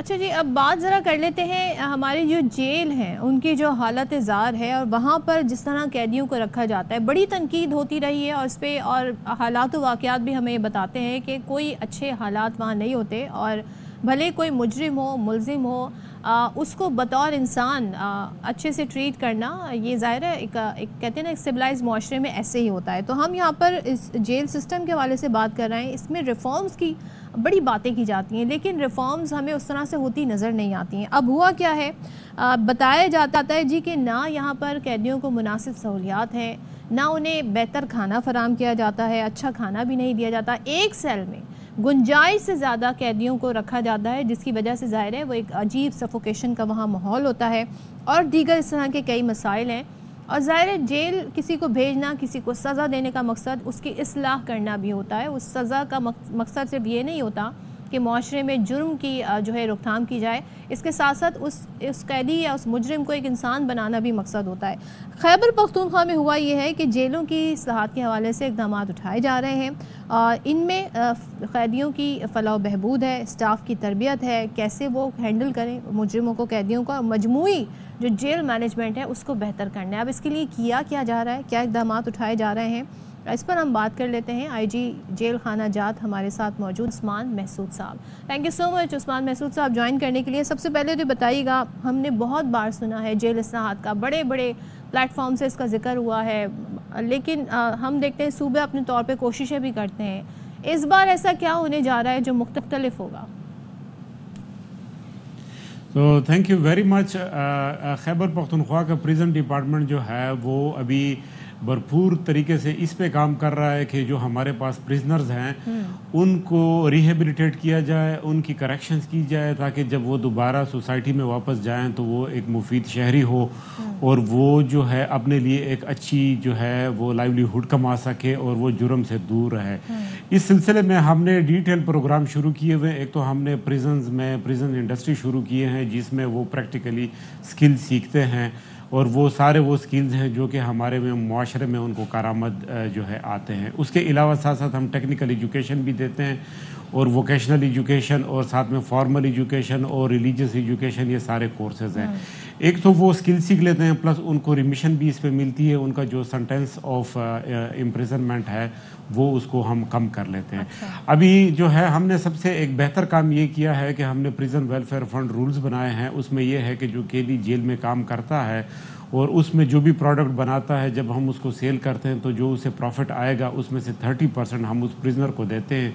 اچھا جی، اب بات ذرا کر لیتے ہیں ہماری جو جیل ہیں ان کی جو حالت زار ہے اور وہاں پر جس طرح قیدیوں کو رکھا جاتا ہے، بڑی تنقید ہوتی رہی ہے اور اس پہ اور حالات و واقعات بھی ہمیں بتاتے ہیں کہ کوئی اچھے حالات وہاں نہیں ہوتے، اور بھلے کوئی مجرم ہو، ملزم ہو، اس کو بطور انسان اچھے سے ٹریٹ کرنا، یہ ظاہر ہے ایک کہتے ہیں نا ایک سویلائز معاشرے میں ایسے ہی ہوتا ہے۔ تو ہم یہاں پر اس جیل سسٹم کے حوالے سے بات کر رہے ہیں، اس میں ریفارمز کی بڑی باتیں کی جاتی ہیں، لیکن ریفارمز ہمیں اس طرح سے ہوتی نظر نہیں آتی ہیں۔ اب ہوا کیا ہے، بتایا جاتا ہے جی کہ نہ یہاں پر قیدیوں کو مناسب سہولیات ہیں، نہ انہیں بہتر کھانا فراہم کیا جاتا ہے، اچھا کھانا بھی نہیں دیا جاتا، ایک سیل میں گنجائش سے زیادہ قیدیوں کو رکھا جاتا ہے، جس کی وجہ سے ظاہر ہے وہ ایک عجیب سفوکیشن کا وہاں ماحول ہوتا ہے، اور دیگر اس طرح کے کئی مسائل ہیں۔ اور ظاہر ہے جیل کسی کو بھیجنا، کسی کو سزا دینے کا مقصد اس کی اصلاح کرنا بھی ہوتا ہے۔ اس سزا کا مقصد صرف یہ نہیں ہوتا کہ معاشرے میں جرم کی جو ہے روک تھام کی جائے، اس کے ساتھ ساتھ اس قیدی یا اس مجرم کو ایک انسان بنانا بھی مقصد ہوتا ہے۔ خیبر پختونخوا میں ہوا یہ ہے کہ جیلوں کی اصلاحات کے حوالے سے اقدامات اٹھائے جا رہے ہیں، اور ان میں قیدیوں کی فلاح و بہبود ہے، اسٹاف کی تربیت ہے، کیسے وہ ہینڈل کریں مجرموں کو، قیدیوں کو، مجموعی جو جیل مینجمنٹ ہے اس کو بہتر کرنا ہے۔ اب اس کے لیے کیا جا رہا ہے، کیا اقدامات اٹھائے جا رہے ہیں، اس پر ہم بات کر لیتے ہیں۔ آئی جی جیل خانہ جات ہمارے ساتھ موجود عثمان محسود صاحب۔ تھینک یو سو مچ عثمان محسود صاحب جوائن کرنے کے لیے۔ سب سے پہلے تو بتائیے گا، ہم نے بہت بار سنا ہے جیل اصلاحات کا، بڑے بڑے پلیٹ فارم سے اس کا ذکر ہوا ہے، لیکن ہم دیکھتے ہیں صوبے اپنے طور پہ کوششیں بھی کرتے ہیں۔ اس بار ایسا کیا ہونے جا رہا ہے جو مختلف ہوگا؟ تو thank you very much. Khyber Pakhtunkhwa کا پریزن ڈپارٹمنٹ جو ہے وہ ابھی بھرپور طریقے سے اس پہ کام کر رہا ہے کہ جو ہمارے پاس پریزنرز ہیں ان کو ریہیبلیٹیٹ کیا جائے، ان کی کریکشنز کی جائے، تاکہ جب وہ دوبارہ سوسائٹی میں واپس جائیں تو وہ ایک مفید شہری ہو، اور وہ جو ہے اپنے لیے ایک اچھی جو ہے وہ لائیولی ہوڈ کما سکے اور وہ جرم سے دور رہے۔ اس سلسلے میں ہم نے ڈیٹیل پروگرام شروع کیے ہوئے۔ ایک تو ہم نے پریزن انڈسٹری شروع کیے ہیں جس میں وہ پریکٹیکلی سکل سیکھتے ہیں، اور وہ سارے وہ سکلز ہیں جو کہ ہمارے میں معاشرے میں ان کو کارآمد جو ہے آتے ہیں۔ اس کے علاوہ ساتھ ساتھ ہم ٹیکنیکل ایجوکیشن بھی دیتے ہیں، اور ووکیشنل ایجوکیشن، اور ساتھ میں فارمل ایجوکیشن اور ریلیجیس ایجوکیشن، یہ سارے کورسز ہیں۔ ایک تو وہ سکل سیکھ لیتے ہیں، پلس ان کو ریمیشن بھی اس پہ ملتی ہے، ان کا جو سنٹینس آف امپریزنمنٹ ہے وہ اس کو ہم کم کر لیتے ہیں۔ ابھی جو ہے ہم نے سب سے ایک بہتر کام یہ کیا ہے کہ ہم نے پریزن ویلفیئر فنڈ رولز بنائے ہیں۔ اس میں یہ ہے کہ جو قیدی جیل میں کام کرتا ہے اور اس میں جو بھی پروڈکٹ بناتا ہے، جب ہم اس کو سیل کرتے ہیں تو جو اسے پروفٹ آئے گا اس میں سے 30% ہم اس پریزنر کو دیتے ہیں،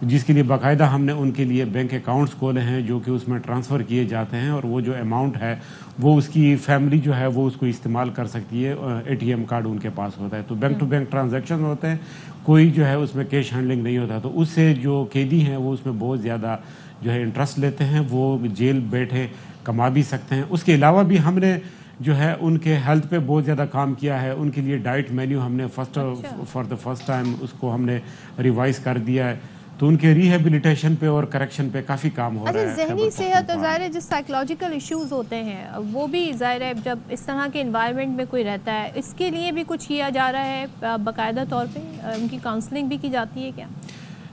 جس کے لیے باقاعدہ ہم نے ان کے لیے بینک اکاؤنٹس کھولے ہیں جو کہ اس میں ٹرانسفر کیے جاتے ہیں، اور وہ جو اماؤنٹ ہے وہ اس کی فیملی جو ہے وہ اس کو استعمال کر سکتی ہے۔ اے ٹی ایم کارڈ ان کے پاس ہوتا ہے، تو بینک ٹو بینک ٹرانزیکشن ہوتے ہیں، کوئی جو ہے اس میں کیش ہینڈلنگ نہیں ہوتا، تو اس سے جو قیدی ہیں وہ اس میں بہت زیادہ جو ہے انٹرسٹ لیتے ہیں، وہ جیل بیٹھے کما بھی سکتے ہیں۔ اس کے علاوہ بھی ہم نے جو ہے ان کے ہیلتھ پہ بہت زیادہ کام کیا ہے۔ ان کے لیے ڈائٹ مینیو ہم نے فار دا فرسٹ ٹائم اس کو ہم نے ریوائز کر دیا ہے، تو ان کے ریہیبلیٹیشن پہ اور کریکشن پہ کافی کام ہو رہا ہے۔ ذہنی صحت اور ظاہر ہے جس سائیکولوجیکل ایشوز ہوتے ہیں وہ بھی ظاہر ہے جب اس طرح کے انوائرمنٹ میں کوئی رہتا ہے، اس کے لیے بھی کچھ کیا جا رہا ہے باقاعدہ طور پہ؟ ان کی کاؤنسلنگ بھی کی جاتی ہے کیا؟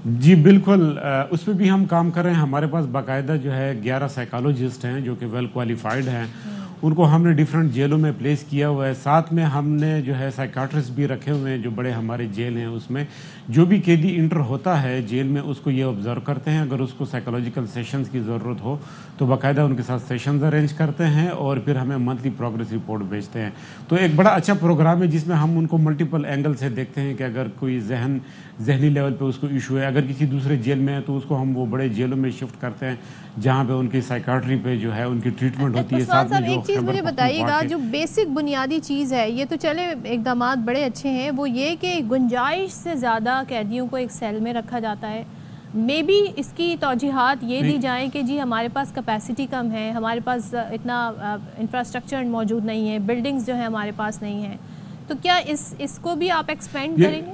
جی بالکل، اس پہ بھی ہم کام کر رہے ہیں۔ ہمارے پاس باقاعدہ جو ہے 11 سائیکالوجسٹ ہیں جو کہ ویل کوالیفائڈ ہیں، ان کو ہم نے ڈیفرنٹ جیلوں میں پلیس کیا ہوا ہے۔ ساتھ میں ہم نے جو ہے سائیکاٹرسٹ بھی رکھے ہوئے ہیں جو بڑے ہمارے جیل ہیں، اس میں جو بھی قیدی انٹر ہوتا ہے جیل میں اس کو یہ آبزرو کرتے ہیں، اگر اس کو سائیکولوجیکل سیشنز کی ضرورت ہو تو باقاعدہ ان کے ساتھ سیشنز ارینج کرتے ہیں، اور پھر ہمیں منتھلی پروگریس رپورٹ بھیجتے ہیں۔ تو ایک بڑا اچھا پروگرام ہے جس میں ہم ان کو ملٹیپل اینگل سے دیکھتے ہیں کہ اگر کوئی ذہنی لیول پہ اس کو ایشو ہے، اگر کسی دوسرے جیل میں ہے تو اس کو ہم وہ بڑے جیلوں میں شفٹ کرتے ہیں جہاں پہ ان کی سائیکاٹری پہ جو ہے ان کی ٹریٹمنٹ ہوتی ہے۔ ساتھ میں جو ایک چیز مجھے بتائیے گا، جو بیسک بنیادی چیز ہے، یہ تو چلے اقدامات بڑے اچھے ہیں، وہ یہ کہ گنجائش سے زیادہ قیدیوں کو ایک سیل میں رکھا جاتا ہے، مے بی اس کی توجیحات یہ دی جائیں کہ جی ہمارے پاس کیپیسٹی کم ہے، ہمارے پاس اتنا انفراسٹرکچر موجود نہیں ہے، بلڈنگز جو ہیں ہمارے پاس نہیں ہیں، تو کیا اس کو بھی آپ ایکسپینڈ کریں گے؟